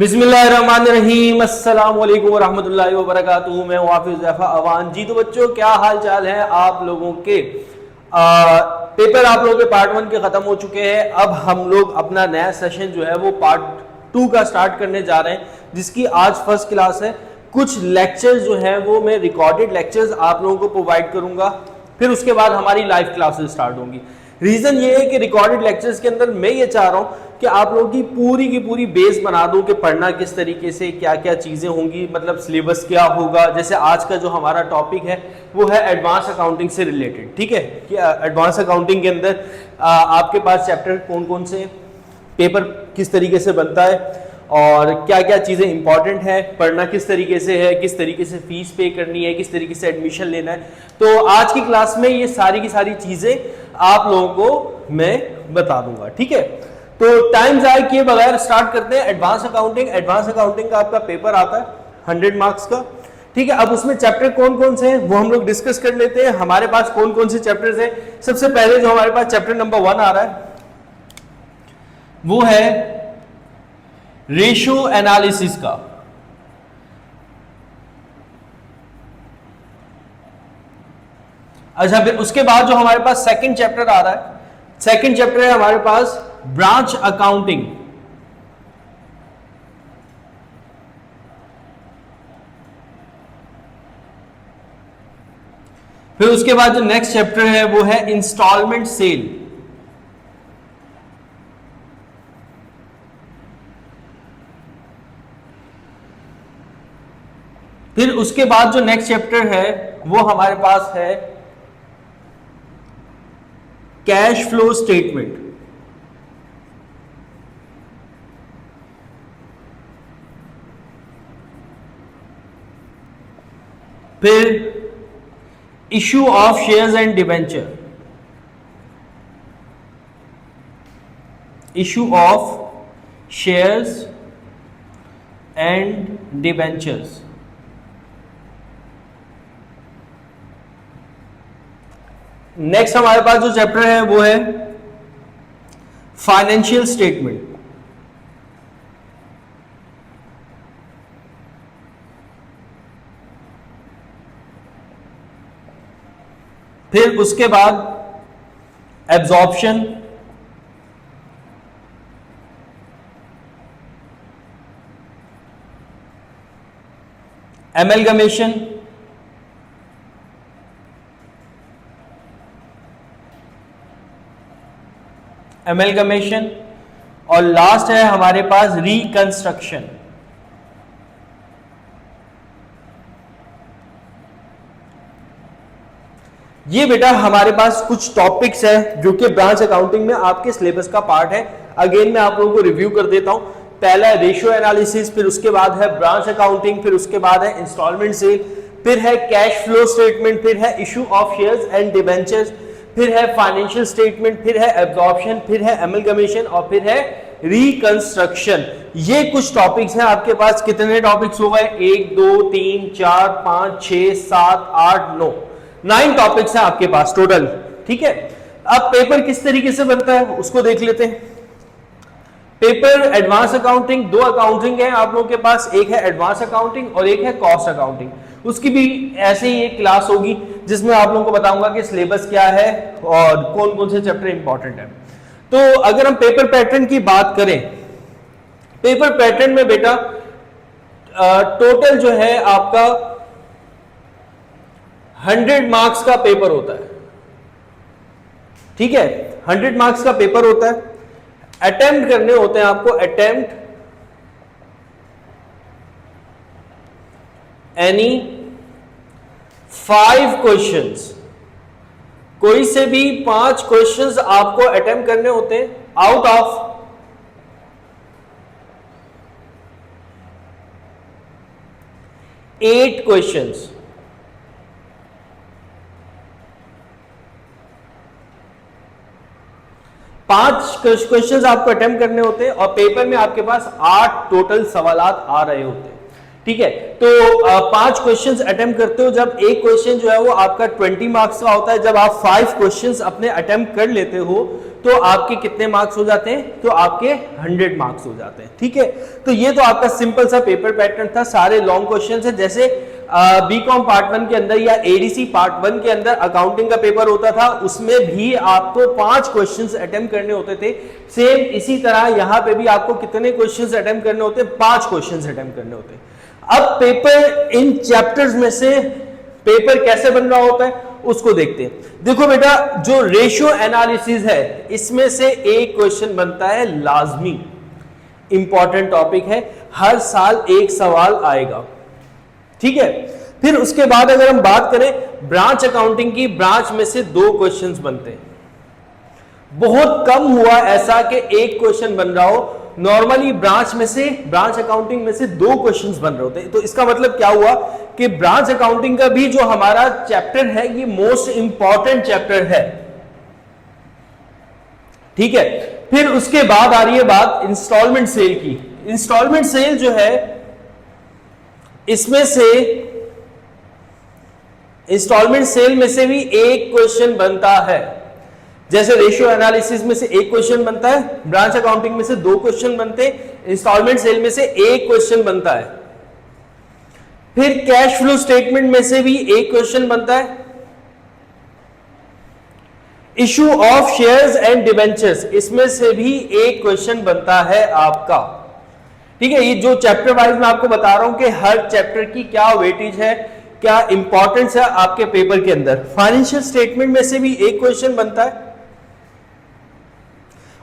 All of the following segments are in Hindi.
बिस्मिल्लाहिर्रहमानिर्रहीम, अस्सलाम वालेकुम वरहमतुल्लाहि वबरकातुहू। मैं हाफिज ज़ैफ़ा अवान जी। तो बच्चों, क्या हाल चाल है आप लोगों के? पेपर आप लोगों के पार्ट 1 के ख़त्म हो चुके हैं। अब हम लोग अपना नया सेशन जो है वो पार्ट 2 का स्टार्ट करने जा रहे हैं, जिसकी आज फर्स्ट क्लास है। कुछ लेक्चर्स जो है वो मैं रिकॉर्डेड लेक्चर्स आप लोगों को प्रोवाइड करूंगा, फिर उसके बाद हमारी लाइव क्लासेस स्टार्ट होंगी। रीजन ये है कि रिकॉर्डेड लेक्चर्स के अंदर मैं ये चाह रहा हूं कि आप लोगों की पूरी बेस बना दूं कि पढ़ना किस तरीके से, क्या क्या चीजें होंगी, मतलब सिलेबस क्या होगा। जैसे आज का जो हमारा टॉपिक है वो है एडवांस अकाउंटिंग से रिलेटेड। ठीक है कि एडवांस अकाउंटिंग के अंदर आपके पास चैप्टर कौन कौन से, पेपर किस तरीके से बनता है और क्या क्या चीज़ें इंपॉर्टेंट है, पढ़ना किस तरीके से है, किस तरीके से फीस पे करनी है, किस तरीके से एडमिशन लेना है। तो आज की क्लास में ये सारी की सारी चीज़ें आप लोगों को मैं बता दूंगा। ठीक है, तो टाइम ज़ाया किए बगैर स्टार्ट करते हैं। एडवांस अकाउंटिंग, एडवांस अकाउंटिंग का आपका पेपर आता है 100 मार्क्स का। ठीक है, अब उसमें चैप्टर कौन कौन से हैं वो हम लोग डिस्कस कर लेते हैं। हमारे पास कौन कौन से चैप्टर्स हैं? सबसे पहले जो हमारे पास चैप्टर नंबर 1 आ रहा है वो है रेशियो एनालिसिस का। अच्छा, फिर उसके बाद जो हमारे पास सेकंड चैप्टर आ रहा है, सेकंड चैप्टर है हमारे पास ब्रांच अकाउंटिंग। फिर उसके बाद जो नेक्स्ट चैप्टर है वो है इंस्टॉलमेंट सेल। फिर उसके बाद जो नेक्स्ट चैप्टर है वो हमारे पास है कैश फ्लो स्टेटमेंट। फिर issue of shares and debenture, issue of shares and debentures. Next हमारे पास जो चैप्टर है वो है फाइनेंशियल स्टेटमेंट। फिर उसके बाद एब्जॉर्प्शन, एमलगमेशन, एमलगमेशन और लास्ट है हमारे पास रिकंस्ट्रक्शन। ये बेटा हमारे पास कुछ टॉपिक्स है जो कि ब्रांच अकाउंटिंग में आपके सिलेबस का पार्ट है। अगेन मैं आप लोगों को रिव्यू कर देता हूं। पहला है रेशियो एनालिसिस, फिर उसके बाद है ब्रांच अकाउंटिंग, फिर उसके बाद है इंस्टॉलमेंट सेल, फिर है कैश फ्लो स्टेटमेंट, फिर है issue of shares and debentures, फिर है फाइनेंशियल स्टेटमेंट, फिर है एब्जॉर्प्शन, फिर है एमलगमेशन और फिर है रिकंस्ट्रक्शन। ये कुछ टॉपिक्स हैं आपके पास। कितने टॉपिक्स हो गए? 1 2 3 4 5 6 7 8 9 टॉपिक्स हैं आपके पास टोटल। ठीक है, अब पेपर किस तरीके से बनता है उसको देख लेते हैं। पेपर एडवांस अकाउंटिंग, 2 अकाउंटिंग है आप लोगों के पास, एक है एडवांस अकाउंटिंग और एक है कॉस्ट अकाउंटिंग। उसकी भी ऐसे ही एक क्लास होगी जिसमें आप लोगों को बताऊंगा कि सिलेबस क्या है और कौन कौन से चैप्टर इंपॉर्टेंट है। तो अगर हम पेपर पैटर्न की बात करें, पेपर पैटर्न में बेटा टोटल जो है आपका 100 मार्क्स का पेपर होता है। ठीक है, 100 मार्क्स का पेपर होता है। अटेम्प्ट करने होते हैं आपको, अटेम्प्ट एनी 5 क्वेश्चंस, कोई से भी 5 क्वेश्चंस आपको अटेम्प्ट करने होते हैं आउट ऑफ 8 क्वेश्चंस। 5 क्वेश्चंस आपको अटेम्प्ट करने होते हैं और पेपर में आपके पास 8 टोटल सवालात आ रहे होते हैं। ठीक है। तो 5 क्वेश्चंस अटेम्प्ट करते हो, जब एक क्वेश्चन जो है वो आपका 20 मार्क्स का होता है, जब आप 5 क्वेश्चंस अपने अटेम्प्ट कर लेते हो तो आपके कितने मार्क्स हो जाते हैं, तो आपके 100 मार्क्स हो जाते हैं। ठीक है, तो ये तो आपका सिंपल सा पेपर पैटर्न था, सारे लॉन्ग क्वेश्चंस है। जैसे बीकॉम पार्ट 1 के अंदर या एडीसी पार्ट 1 के अंदर अकाउंटिंग का पेपर होता था, उसमें भी आपको 5 क्वेश्चंस अटेम्प्ट करने होते थे। सेम इसी तरह यहां पे भी आपको कितने क्वेश्चंस अटेम्प्ट करने होते हैं, 5 क्वेश्चंस अटेम्प्ट करने होते हैं। अब पेपर इन चैप्टर्स में से पेपर कैसे बन रहा होता है उसको देखते हैं। देखो बेटा, जो रेशियो एनालिसिस है इसमें से एक क्वेश्चन बनता है लाजमी, इंपॉर्टेंट टॉपिक है, हर साल एक सवाल आएगा। ठीक है, फिर उसके बाद अगर हम बात करें ब्रांच अकाउंटिंग की, ब्रांच में से 2 क्वेश्चंस बनते हैं। बहुत कम हुआ ऐसा कि एक क्वेश्चन बन रहा हो, नॉर्मली ब्रांच अकाउंटिंग में से 2 क्वेश्चंस बन रहे होते हैं। तो इसका मतलब क्या हुआ कि ब्रांच अकाउंटिंग का भी जो हमारा चैप्टर है ये मोस्ट इंपॉर्टेंट चैप्टर है। ठीक है, फिर उसके बाद आ रही है बात इंस्टॉलमेंट सेल की। इंस्टॉलमेंट सेल जो है इसमें से इंस्टॉलमेंट सेल में से भी एक क्वेश्चन बनता है। जैसे रेशियो एनालिसिस में से एक क्वेश्चन बनता है, ब्रांच अकाउंटिंग में से 2 क्वेश्चन बनते हैं, इंस्टॉलमेंट सेल में से एक क्वेश्चन बनता है। फिर कैश फ्लो स्टेटमेंट में से भी एक क्वेश्चन बनता है। Issue of shares and debentures, इसमें से भी एक क्वेश्चन बनता है आपका। ठीक है, ये जो चैप्टर वाइज मैं आपको बता रहा हूं कि हर चैप्टर की क्या वेटेज है, क्या इंपॉर्टेंस है आपके पेपर के अंदर। फाइनेंशियल स्टेटमेंट में से भी एक क्वेश्चन बनता है,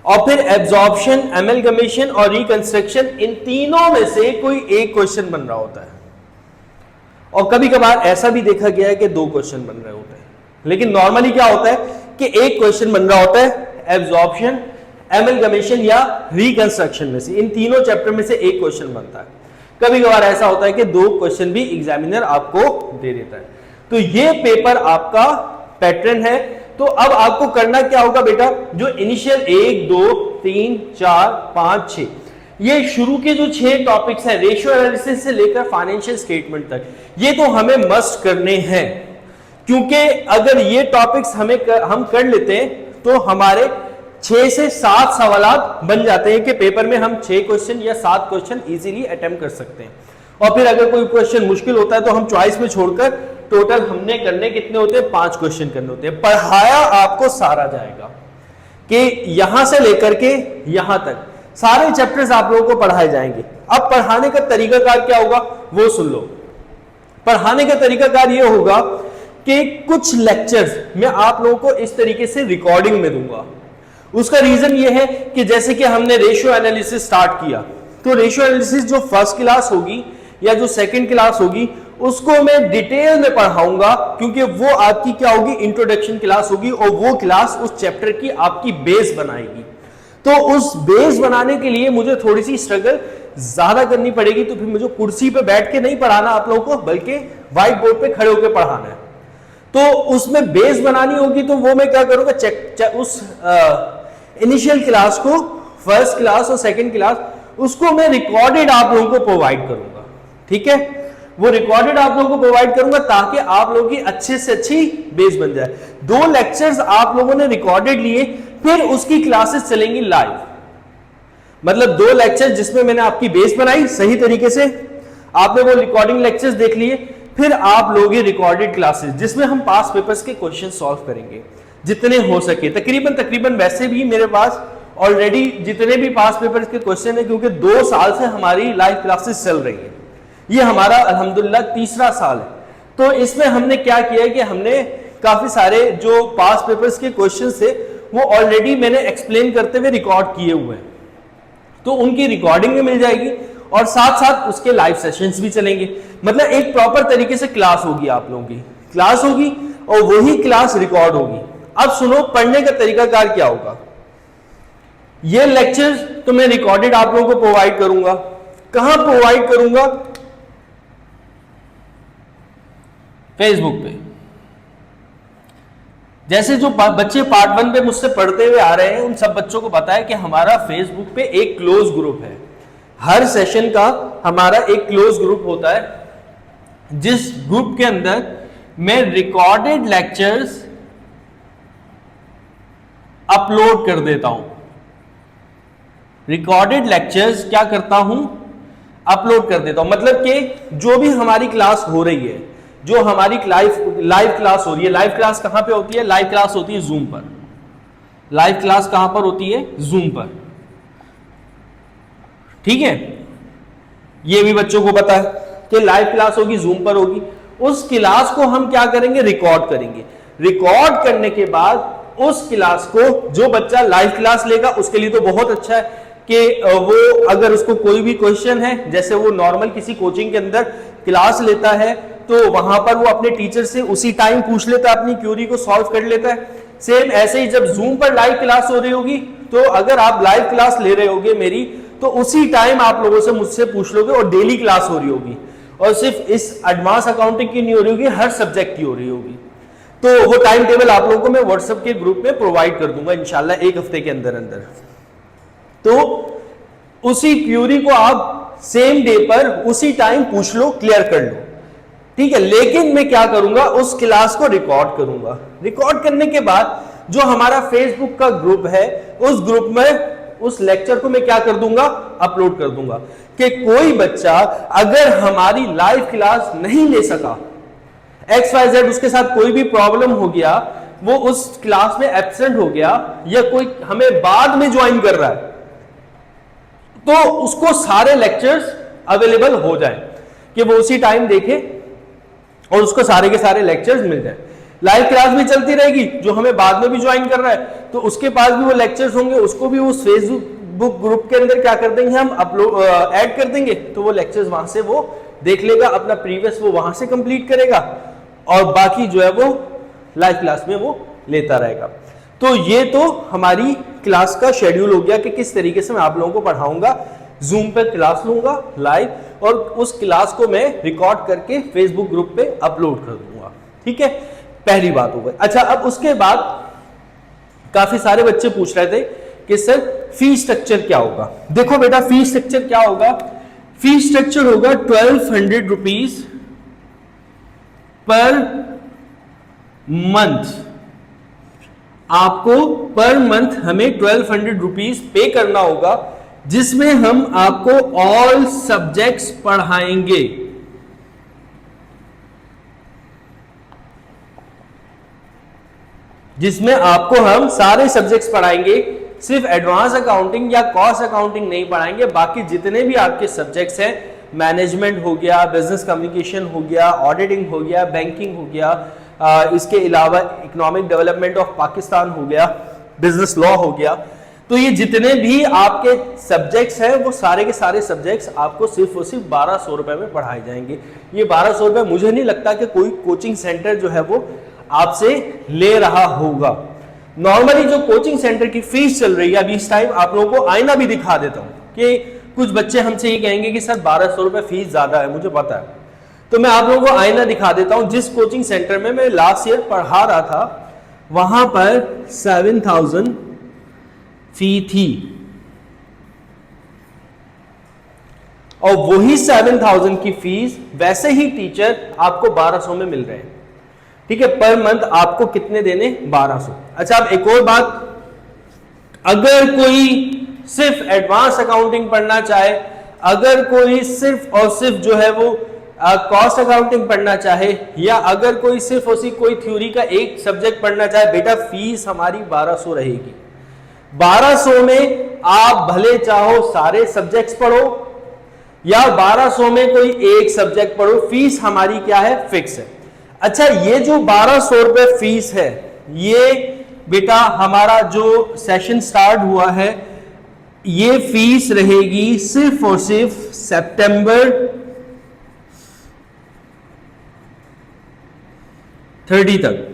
और फिर एब्जॉर्प्शन, एमलगमेशन और रिकंस्ट्रक्शन, इन तीनों में से कोई एक क्वेश्चन बन रहा होता है। और कभी कभार ऐसा भी देखा गया है कि 2 क्वेश्चन बन रहे होते हैं, लेकिन नॉर्मली क्या होता है कि एक क्वेश्चन बन रहा होता है, एब्जॉर्प्शन, एमलगमेशन या रिकंस्ट्रक्शन में से, इन तीनों चैप्टर में से एक क्वेश्चन बनता है। कभी कभार ऐसा होता है कि 2 क्वेश्चन भी एग्जामिनर आपको दे देता है। तो ये पेपर आपका पैटर्न है। तो अब आपको करना क्या होगा बेटा, जो इनिशियल 1, 2, 3, 4, 5, 6 ये शुरू के जो 6 टॉपिक्स हैं रेशियो एनालिसिस से लेकर फाइनेंशियल स्टेटमेंट तक, ये तो हमें मस्ट करने हैं, क्योंकि अगर ये टॉपिक्स हम कर लेते हैं तो हमारे 6 से 7 सवालात बन जाते हैं कि पेपर में हम 6 क्वेश्चन या 7 क्वेश्चन इजीली अटेम्प्ट कर सकते हैं। और फिर अगर कोई क्वेश्चन मुश्किल होता है तो हम चॉइस में छोड़कर टोटल हमने करने कितने होते हैं, 5 क्वेश्चन करने होते हैं। पढ़ाया आपको सारा जाएगा कि यहां से लेकर के यहां तक सारे चैप्टर्स आप लोगों को पढ़ाए जाएंगे। अब पढ़ाने का तरीकाकार क्या होगा वो सुन लो। पढ़ाने का तरीकाकार ये होगा कि कुछ लेक्चर्स मैं आप लोगों को इस तरीके से रिकॉर्डिंग में दूंगा। उसका रीजन ये है कि जैसे कि हमने रेशियो एनालिसिस स्टार्ट किया, तो रेशियो एनालिसिस जो फर्स्ट क्लास होगी या जो सेकंड क्लास होगी उसको मैं डिटेल में पढ़ाऊंगा, क्योंकि वो आपकी क्या होगी, इंट्रोडक्शन क्लास होगी, और वो क्लास उस चैप्टर की आपकी बेस बनाएगी। तो उस बेस बनाने के लिए मुझे थोड़ी सी स्ट्रगल ज्यादा करनी पड़ेगी। तो फिर मुझे कुर्सी पे बैठ के नहीं पढ़ाना आप लोगों को, बल्कि व्हाइट बोर्ड पे खड़े होकर पढ़ाना है। तो उसमें बेस बनानी होगी, तो वो मैं क्या करूंगा, उस इनिशियल क्लास को, फर्स्ट क्लास और सेकंड क्लास, उसको मैं रिकॉर्डेड आप लोगों को प्रोवाइड करूंगा। ठीक है, वो रिकॉर्डेड आप लोगों को प्रोवाइड करूंगा ताकि आप लोगों की अच्छे से अच्छी बेस बन जाए। 2 लेक्चर्स आप लोगों ने रिकॉर्डेड लिए, फिर उसकी क्लासेस चलेंगी लाइव। मतलब 2 लेक्चर जिसमें मैंने आपकी बेस बनाई सही तरीके से, आपने वो रिकॉर्डिंग लेक्चर्स देख लिए, फिर आप लोग ये रिकॉर्डेड क्लासेस जिसमें हम पास पेपर्स के क्वेश्चन सॉल्व करेंगे जितने हो सके। तकरीबन वैसे भी मेरे पास ऑलरेडी जितने भी पास पेपर्स के क्वेश्चन है, क्योंकि 2 साल से हमारी लाइव क्लासेस चल रही है, ये हमारा अल्हम्दुलिल्लाह 3रा साल है। तो इसमें हमने क्या किया है कि हमने काफी सारे जो पास पेपर्स के क्वेश्चंस थे वो ऑलरेडी मैंने एक्सप्लेन करते हुए रिकॉर्ड किए हुए हैं, तो उनकी रिकॉर्डिंग भी मिल जाएगी और साथ साथ उसके लाइव सेशंस भी चलेंगे। मतलब एक प्रॉपर तरीके से क्लास होगी, आप लोगों की क्लास होगी और वही क्लास रिकॉर्ड होगी। अब सुनो, पढ़ने का तरीकाकार क्या होगा। ये लेक्चर्स तो मैं रिकॉर्डेड आप लोगों को प्रोवाइड करूंगा। कहां प्रोवाइड करूंगा, फेसबुक पे। जैसे जो बच्चे पार्ट 1 पे मुझसे पढ़ते हुए आ रहे हैं, उन सब बच्चों को पता है कि हमारा फेसबुक पे एक क्लोज ग्रुप है हर सेशन का हमारा एक क्लोज ग्रुप होता है जिस ग्रुप के अंदर मैं रिकॉर्डेड लेक्चर्स अपलोड कर देता हूं। रिकॉर्डेड लेक्चर्स क्या करता हूं, अपलोड कर देता हूं। मतलब कि जो भी हमारी क्लास हो रही है, जो हमारी लाइव क्लास हो रही है, लाइव क्लास कहां पे होती है, लाइव क्लास होती है जूम पर। लाइव क्लास कहां पर होती है, जूम पर। ठीक है, ये भी बच्चों को पता है कि लाइव क्लास होगी, जूम पर होगी। उस क्लास को हम क्या करेंगे, रिकॉर्ड करेंगे। रिकॉर्ड करने के बाद उस क्लास को जो बच्चा लाइव क्लास लेगा उसके लिए तो बहुत अच्छा है कि वो अगर उसको कोई भी क्वेश्चन है, जैसे वो नॉर्मल किसी कोचिंग के अंदर क्लास लेता है तो वहां पर वो अपने टीचर से उसी टाइम पूछ लेता है, अपनी क्यूरी को सॉल्व कर लेता है। सेम ऐसे ही जब जूम पर लाइव क्लास हो रही होगी तो अगर आप लाइव क्लास ले रहे होगे मेरी, तो उसी टाइम आप लोगों से मुझसे पूछ लोगे और डेली क्लास हो रही होगी। और सिर्फ इस एडवांस अकाउंटिंग की नहीं हो रही होगी, हर सब्जेक्ट की हो रही होगी। तो वो टाइम टेबल आप लोगों को मैं व्हाट्सएप के ग्रुप में प्रोवाइड कर दूंगा इंशाल्लाह एक हफ्ते के अंदर अंदर। तो उसी क्यूरी को आप सेम डे पर उसी टाइम पूछ लो, क्लियर कर लो। ठीक है, लेकिन मैं क्या करूंगा, उस क्लास को रिकॉर्ड करूंगा। रिकॉर्ड करने के बाद जो हमारा फेसबुक का ग्रुप है, उस ग्रुप में उस लेक्चर को मैं क्या कर दूंगा, अपलोड कर दूंगा कि कोई बच्चा अगर हमारी लाइव क्लास नहीं ले सका, XYZ उसके साथ कोई भी प्रॉब्लम हो गया, वो उस क्लास में एब्सेंट हो गया या कोई हमें बाद में ज्वाइन कर रहा है, तो उसको सारे लेक्चर्स अवेलेबल हो जाए कि वो उसी टाइम देखे और उसको सारे के सारे लेक्चर्स मिल जाए। लाइव क्लास भी चलती रहेगी, जो हमें बाद में भी ज्वाइन कर रहा है तो उसके पास भी वो लेक्चर्स होंगे, उसको भी उस फेसबुक ग्रुप के अंदर क्या कर देंगे, हम अपलोड ऐड कर देंगे, तो वो लेक्चर्स वहां से वो देख लेगा, अपना प्रीवियस वो वहां से कंप्लीट करेगा और बाकी जो है वो लाइव क्लास में वो लेता रहेगा। तो ये तो हमारी क्लास का शेड्यूल हो गया कि किस तरीके से मैं आप लोगों को पढ़ाऊंगा। जूम पे क्लास लूंगा लाइव और उस क्लास को मैं रिकॉर्ड करके फेसबुक ग्रुप पे अपलोड कर दूंगा। ठीक है, पहली बात हो गई। अच्छा, अब उसके बाद काफी सारे बच्चे पूछ रहे थे कि सर फीस स्ट्रक्चर क्या होगा। देखो बेटा, फीस स्ट्रक्चर क्या होगा, फीस स्ट्रक्चर होगा 1200 रुपीज पर मंथ। आपको पर मंथ हमें 1200 रुपीज पे करना होगा, जिसमें हम आपको ऑल सब्जेक्ट्स पढ़ाएंगे। जिसमें आपको हम सारे सब्जेक्ट्स पढ़ाएंगे, सिर्फ एडवांस अकाउंटिंग या कॉस्ट अकाउंटिंग नहीं पढ़ाएंगे, बाकी जितने भी आपके सब्जेक्ट्स हैं, मैनेजमेंट हो गया, बिजनेस कम्युनिकेशन हो गया, ऑडिटिंग हो गया, बैंकिंग हो गया, इसके अलावा इकोनॉमिक डेवलपमेंट ऑफ पाकिस्तान हो गया, बिजनेस लॉ हो गया। तो ये जितने भी आपके सब्जेक्ट्स हैं वो सारे के सारे सब्जेक्ट्स आपको सिर्फ और सिर्फ 1200 रुपए में पढ़ाए जाएंगे। ये 1200 रुपए मुझे नहीं लगता कि कोई कोचिंग सेंटर जो है वो आपसे ले रहा होगा। नॉर्मली जो कोचिंग सेंटर की फीस चल रही है अभी इस टाइम, आप लोगों को आईना भी दिखा देता हूं कि कुछ बच्चे हमसे ये कहेंगे कि सर 1200 रुपए फीस ज्यादा है, मुझे पता है। तो मैं आप लोगों को आईना दिखा देता हूं। जिस कोचिंग सेंटर में मैं लास्ट ईयर पढ़ा रहा था वहां पर 7000 फी थी और वही 7000 की फीस वैसे ही टीचर आपको 1200 में मिल रहे हैं। ठीक है, पर मंथ आपको कितने देने, 1200। अच्छा, अब एक और बात, अगर कोई सिर्फ एडवांस अकाउंटिंग पढ़ना चाहे, अगर कोई सिर्फ और सिर्फ जो है वो कॉस्ट अकाउंटिंग पढ़ना चाहे, या अगर कोई सिर्फ उसी कोई थ्योरी का एक सब्जेक्ट पढ़ना चाहे, बेटा फीस हमारी 1200 रहेगी। 1200 में आप भले चाहो सारे सब्जेक्ट्स पढ़ो या 1200 में कोई एक सब्जेक्ट पढ़ो, फीस हमारी क्या है, फिक्स है। अच्छा, ये जो 1200 रुपए फीस है, ये बेटा हमारा जो सेशन स्टार्ट हुआ है, ये फीस रहेगी सिर्फ और सिर्फ सितंबर 30 तक।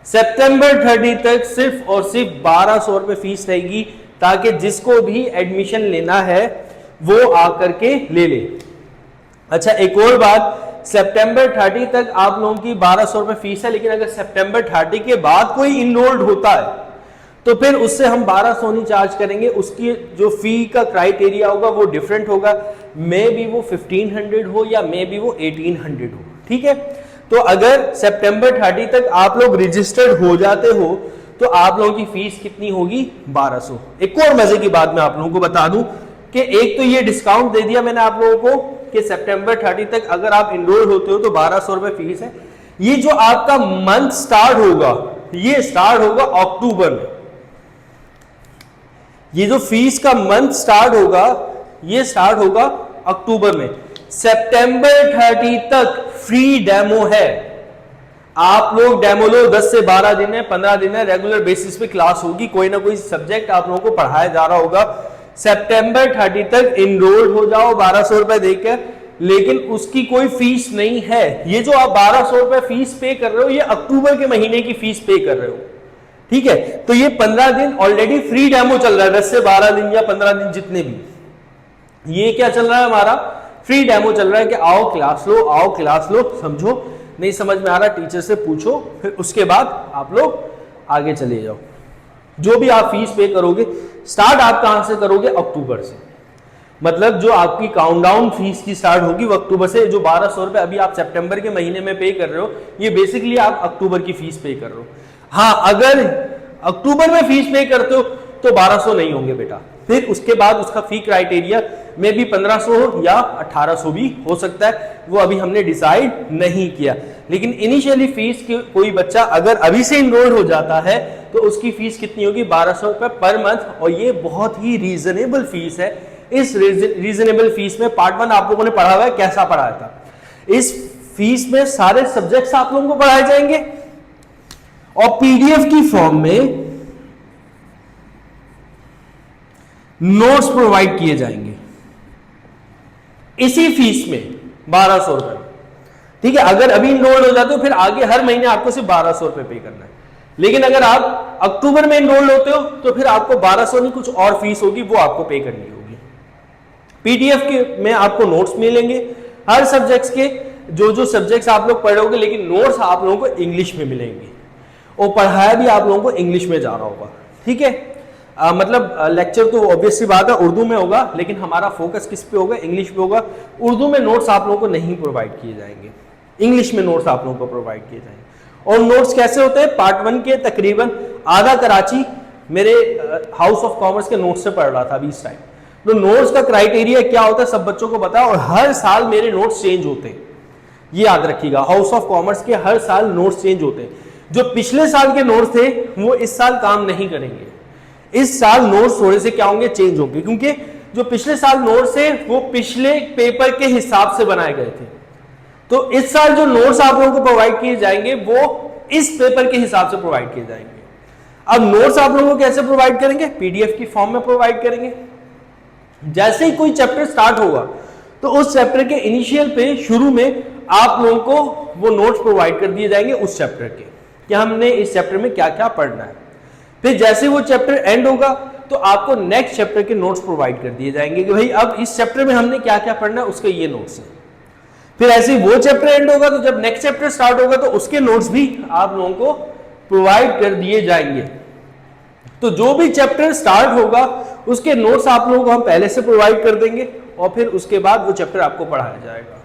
सितंबर 30 तक सिर्फ और सिर्फ 1200 रुपए फीस रहेगी, ताकि जिसको भी एडमिशन लेना है वो आकर के ले ले। अच्छा, एक और बात, सितंबर 30 तक आप लोगों की 1200 रुपए फीस है, लेकिन अगर सितंबर 30 के बाद कोई इनरोल्ड होता है तो फिर उससे हम 1200 नहीं चार्ज करेंगे, उसकी जो फी का क्राइटेरिया होगा वो डिफरेंट होगा, मे बी वो 1500 हो या मे बी वो 1800 हो। ठीक है, तो अगर सितंबर 30 तक आप लोग रजिस्टर्ड हो जाते हो तो आप लोगों की फीस कितनी होगी? 1200। एक और मजे की बात मैं आप लोगों को बता दूं कि एक तो ये डिस्काउंट दे दिया मैंने आप लोगों को कि सितंबर 30 तक अगर आप इनरोल होते हो तो 1200 रुपए फीस है। ये जो आपका मंथ स्टार्ट होगा ये स्टार्ट होगा अक्टूबर में। ये जो फीस का मंथ स्टार्ट होगा ये स्टार्ट होगा अक्टूबर में। सितंबर 30 तक फ्री डेमो है, आप लोग डेमो लो। 10 से 12 दिन है, 15 दिन है, रेगुलर बेसिस पे क्लास होगी, कोई ना कोई सब्जेक्ट आप लोगों को पढ़ाया जा रहा होगा। सितंबर 30 तक इनरोल हो जाओ 1200 रुपए देकर, लेकिन उसकी कोई फीस नहीं है। ये जो आप 1200 रुपए फीस पे कर रहे हो ये अक्टूबर के महीने की फीस पे कर रहे हो। ठीक है, तो ये 15 दिन ऑलरेडी फ्री डेमो चल रहा है, 10 से 12 दिन या 15 दिन जितने भी, ये क्या चल रहा है हमारा फ्री डेमो चल रहा है कि आओ क्लास लो, आओ क्लास लो, समझो, नहीं समझ में आ रहा टीचर से पूछो, फिर उसके बाद आप लोग आगे चले जाओ। जो भी आप फीस पे करोगे स्टार्ट आप कहां से करोगे? अक्टूबर से। मतलब जो आपकी काउंटडाउन फीस की स्टार्ट होगी वो अक्टूबर से। जो 1200 रुपए अभी आप सितंबर के महीने में पे कर रहे हो ये बेसिकली आप अक्टूबर की फीस पे कर रहे हो। हाँ, अगर अक्टूबर में फीस पे करते हो तो 1200 नहीं होंगे बेटा, फिर उसके बाद उसका फी क्राइटेरिया में भी 1500 हो या 1800 भी हो सकता है, वो अभी हमने डिसाइड नहीं किया। लेकिन इनिशियली फीस कोई बच्चा अगर अभी से इनरोल हो जाता है तो उसकी फीस कितनी होगी? 1200 रुपए पर मंथ, और ये बहुत ही रीजनेबल फीस है। इस रीजनेबल फीस में पार्ट 1 आप लोगों ने पढ़ा हुआ है, कैसा पढ़ाया था? इस फीस में सारे सब्जेक्ट्स आप लोगों को पढ़ाए जाएंगे और पीडीएफ की फॉर्म में नोट्स प्रोवाइड किए जाएंगे इसी फीस में 1200 रुपए। ठीक है, अगर अभी इनरोल हो जाते हो फिर आगे हर महीने आपको सिर्फ 1200 रुपए पे करना है। लेकिन अगर आप अक्टूबर में इनरोल होते हो तो फिर आपको 1200 नहीं कुछ और फीस होगी, वो आपको पे करनी होगी। पीडीएफ के में आपको नोट्स मिलेंगे हर सब्जेक्ट्स के, जो जो सब्जेक्ट्स आप लोग पढ़ोगे, लेकिन नोट्स आप लोगों को इंग्लिश में मिलेंगे और पढ़ाया भी आप लोगों को इंग्लिश में जा रहा होगा। ठीक है, मतलब लेक्चर तो ऑब्वियसली बात है उर्दू में होगा, लेकिन हमारा फोकस किस पे होगा? इंग्लिश पे होगा। उर्दू में नोट्स आप लोगों को नहीं प्रोवाइड किए जाएंगे, इंग्लिश में नोट्स आप लोगों को प्रोवाइड किए जाएंगे। और नोट्स कैसे होते हैं? पार्ट 1 के तकरीबन आधा कराची मेरे हाउस ऑफ कॉमर्स के नोट्स से पढ़ रहा था अभी इस टाइम। तो नोट्स का क्राइटेरिया क्या होता है सब बच्चों को पता है, और हर साल मेरे नोट्स चेंज होते हैं, ये याद रखिएगा। हाउस ऑफ कॉमर्स के हर साल नोट्स चेंज होते हैं। जो पिछले साल के नोट्स थे वो इस साल काम नहीं करेंगे, इस साल नोट्स थोड़े से क्या होंगे? चेंज होंगे, क्योंकि जो पिछले साल नोट्स थे वो पिछले पेपर के हिसाब से बनाए गए थे। तो इस साल जो नोट्स आप लोगों को प्रोवाइड किए जाएंगे वो इस पेपर के हिसाब से प्रोवाइड किए जाएंगे। अब नोट्स आप लोगों को कैसे प्रोवाइड करेंगे? पीडीएफ की फॉर्म में प्रोवाइड करेंगे। जैसे ही कोई चैप्टर स्टार्ट होगा तो उस चैप्टर के इनिशियल पे शुरू में आप लोगों को वो नोट्स प्रोवाइड कर दिए जाएंगे उस चैप्टर के, कि हमने इस चैप्टर में क्या क्या पढ़ना है। फिर जैसे वो चैप्टर एंड होगा तो आपको नेक्स्ट चैप्टर के नोट्स प्रोवाइड कर दिए जाएंगे कि भाई अब इस चैप्टर में हमने क्या क्या पढ़ना है, उसके ये नोट्स हैं। फिर ऐसे ही वो चैप्टर एंड होगा तो जब नेक्स्ट चैप्टर स्टार्ट होगा तो उसके नोट्स भी आप लोगों को प्रोवाइड कर दिए जाएंगे। तो जो भी चैप्टर स्टार्ट होगा उसके नोट्स आप लोगों को हम पहले से प्रोवाइड कर देंगे और फिर उसके बाद वो चैप्टर आपको पढ़ाया जाएगा।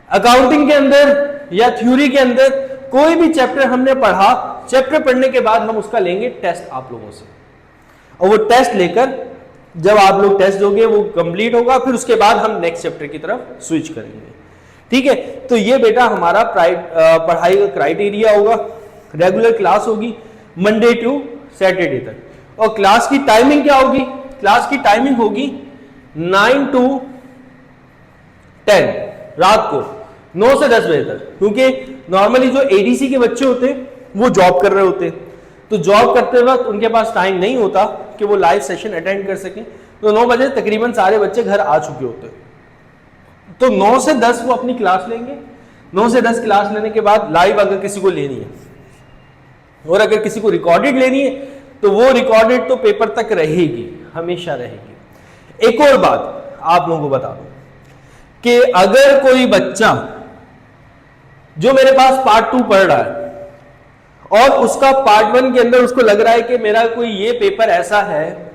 अकाउंटिंग के अंदर या थ्योरी के अंदर कोई भी चैप्टर हमने पढ़ा, चैप्टर पढ़ने के बाद हम उसका लेंगे टेस्ट आप लोगों से, और वो टेस्ट लेकर जब आप लोग टेस्ट दोगे वो कंप्लीट होगा, फिर उसके बाद हम नेक्स्ट चैप्टर की तरफ स्विच करेंगे। ठीक है, तो ये बेटा हमारा पढ़ाई का क्राइटेरिया होगा। रेगुलर क्लास होगी मंडे टू सैटरडे तक, और क्लास की टाइमिंग क्या होगी? क्लास की टाइमिंग होगी 9 to 10 रात को 9 से 10 बजे तक, क्योंकि नॉर्मली जो एडीसी के बच्चे होते हैं वो जॉब कर रहे होते हैं, तो जॉब करते वक्त उनके पास टाइम नहीं होता कि वो लाइव सेशन अटेंड कर सकें। तो 9 बजे तकरीबन सारे बच्चे घर आ चुके होते हैं, तो 9 से 10 वो अपनी क्लास लेंगे। 9 से 10 क्लास लेने के बाद लाइव अगर किसी को लेनी है और अगर किसी को रिकॉर्डेड लेनी है तो वो रिकॉर्डेड तो पेपर तक रहेगी, हमेशा रहेगी। एक और बात आप लोगों को बता दूं कि अगर कोई बच्चा जो मेरे पास पार्ट 2 पढ़ रहा है और उसका पार्ट 1 के अंदर उसको लग रहा है कि मेरा कोई ये पेपर ऐसा है,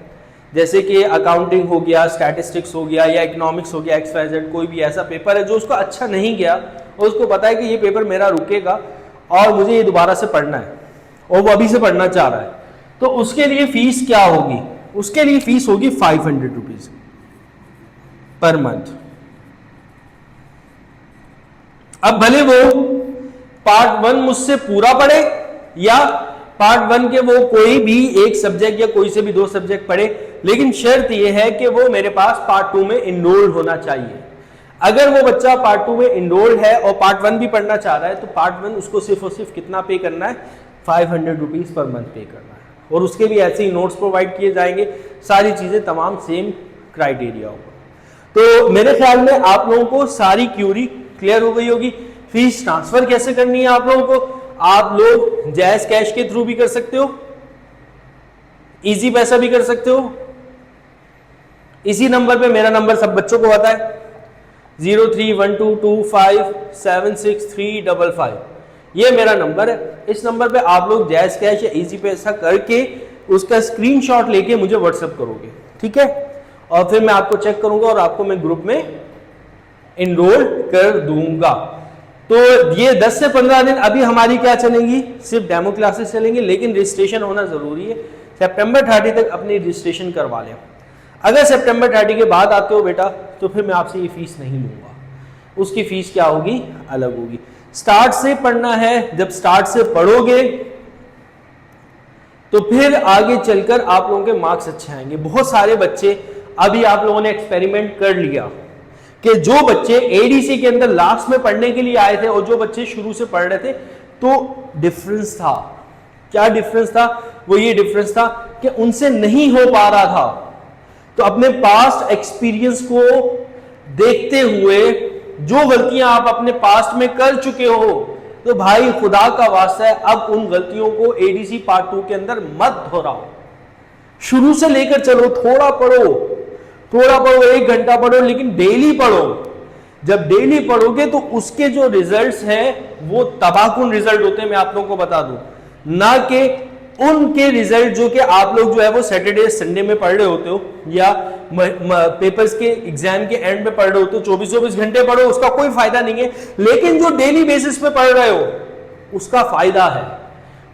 जैसे कि अकाउंटिंग हो गया, स्टैटिस्टिक्स हो गया, या इकोनॉमिक्स हो गया, XYZ कोई भी ऐसा पेपर है जो उसको अच्छा नहीं गया और उसको पता है कि ये पेपर मेरा रुकेगा और मुझे ये दोबारा से पढ़ना है और वो अभी से पढ़ना चाह रहा है, तो उसके लिए फीस क्या होगी? उसके लिए फीस होगी 500 रुपीज पर मंथ। अब भले वो पार्ट 1 मुझसे पूरा पढ़े या पार्ट 1 के वो कोई भी एक सब्जेक्ट या कोई से भी 2 सब्जेक्ट पढ़े, लेकिन शर्त यह है कि वो मेरे पास पार्ट 2 में इनरोल्ड होना चाहिए। अगर वो बच्चा पार्ट 2 में इनरोल्ड है और पार्ट 1 भी पढ़ना चाह रहा है तो पार्ट 1 उसको सिर्फ और सिर्फ कितना पे करना है? 500 रुपीज पर मंथ पे करना है। और उसके भी ऐसे ही नोट्स प्रोवाइड किए जाएंगे, सारी चीजें तमाम सेम क्राइटेरिया होगा। तो मेरे ख्याल में आप लोगों को सारी क्यूरी क्लियर हो गई होगी। फीस ट्रांसफर कैसे करनी है आप लोगों को? आप लोग जैज कैश के थ्रू भी कर सकते हो, इजी पैसा भी कर सकते हो। इसी नंबर पे, मेरा नंबर सब बच्चों को आता है, 0312257635, ये मेरा नंबर है। इस नंबर पे आप लोग जैज कैश या इजी पैसा करके उसका स्क्रीनशॉट लेके मुझे व्हाट्सएप करोगे, ठीक है? और फिर मैं आपको चेक करूंगा और आपको मैं ग्रुप में इनरोल कर दूंगा। तो ये 10 से 15 दिन अभी हमारी क्या चलेंगी? सिर्फ डेमो क्लासेस चलेंगी, लेकिन रजिस्ट्रेशन होना जरूरी है। सितंबर 30 तक अपनी रजिस्ट्रेशन करवा लें। अगर सितंबर 30 के बाद आते हो बेटा तो फिर मैं आपसे ये फीस नहीं लूंगा, उसकी फीस क्या होगी? अलग होगी। स्टार्ट से पढ़ना है, जब स्टार्ट से पढ़ोगे तो फिर आगे चलकर आप लोगों के मार्क्स अच्छे आएंगे। बहुत सारे बच्चे, अभी आप लोगों ने एक्सपेरिमेंट कर लिया कि जो बच्चे एडीसी के अंदर लास्ट में पढ़ने के लिए आए थे और जो बच्चे शुरू से पढ़ रहे थे, तो डिफरेंस था। क्या डिफरेंस था? वो ये डिफरेंस था कि उनसे नहीं हो पा रहा था। तो अपने पास्ट एक्सपीरियंस को देखते हुए जो गलतियां आप अपने पास्ट में कर चुके हो, तो भाई खुदा का वास्ता है अब उन गलतियों को एडीसी पार्ट 2 के अंदर मत दोहराओ। शुरू से लेकर चलो, थोड़ा पढ़ो, 1 घंटा पढ़ो, लेकिन डेली पढ़ो। जब डेली पढ़ोगे तो उसके जो रिजल्ट्स हैं वो तबाहकुन रिजल्ट होते हैं, मैं आप लोगों को बता दूं, ना कि उनके रिजल्ट जो कि आप लोग जो है वो सैटरडे संडे में पढ़ रहे होते हो या पेपर्स के एग्जाम के एंड में पढ़ रहे होते हो। 24-24 घंटे पढ़ो, उसका कोई फायदा नहीं है। लेकिन जो डेली बेसिस पे पढ़ रहे हो उसका फायदा है,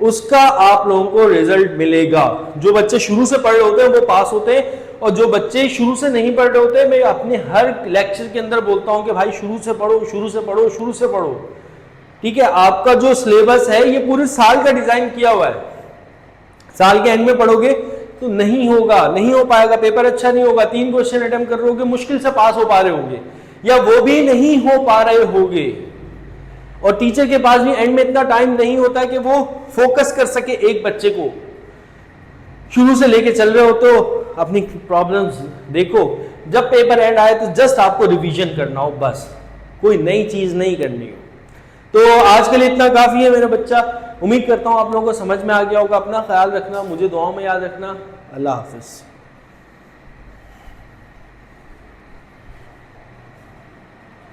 उसका आप लोगों को रिजल्ट मिलेगा। जो बच्चे शुरू से पढ़ रहे होते हैं वो पास होते हैं, और जो बच्चे शुरू से नहीं पढ़ रहे होते हैं, मैं अपने हर लेक्चर के अंदर बोलता हूं कि भाई शुरू से पढ़ो, शुरू से पढ़ो, शुरू से पढ़ो, ठीक है? आपका जो सिलेबस है ये पूरे साल का डिजाइन किया हुआ है। साल के एंड में पढ़ोगे तो नहीं होगा, नहीं हो पाएगा, पेपर अच्छा नहीं होगा। 3 क्वेश्चन अटेम्प्ट कर रहे होगे, मुश्किल से पास हो पा रहे होंगे, या वो भी नहीं हो पा रहे होंगे। और टीचर के पास भी एंड में इतना टाइम नहीं होता है कि वो फोकस कर सके एक बच्चे को। शुरू से लेके चल रहे हो तो अपनी प्रॉब्लम्स देखो, जब पेपर एंड आए तो जस्ट आपको रिवीजन करना हो, बस कोई नई चीज नहीं करनी हो। तो आज के लिए इतना काफी है मेरा बच्चा। उम्मीद करता हूं आप लोगों को समझ में आ गया होगा। अपना ख्याल रखना, मुझे दुआओं में याद रखना। अल्लाह हाफिज।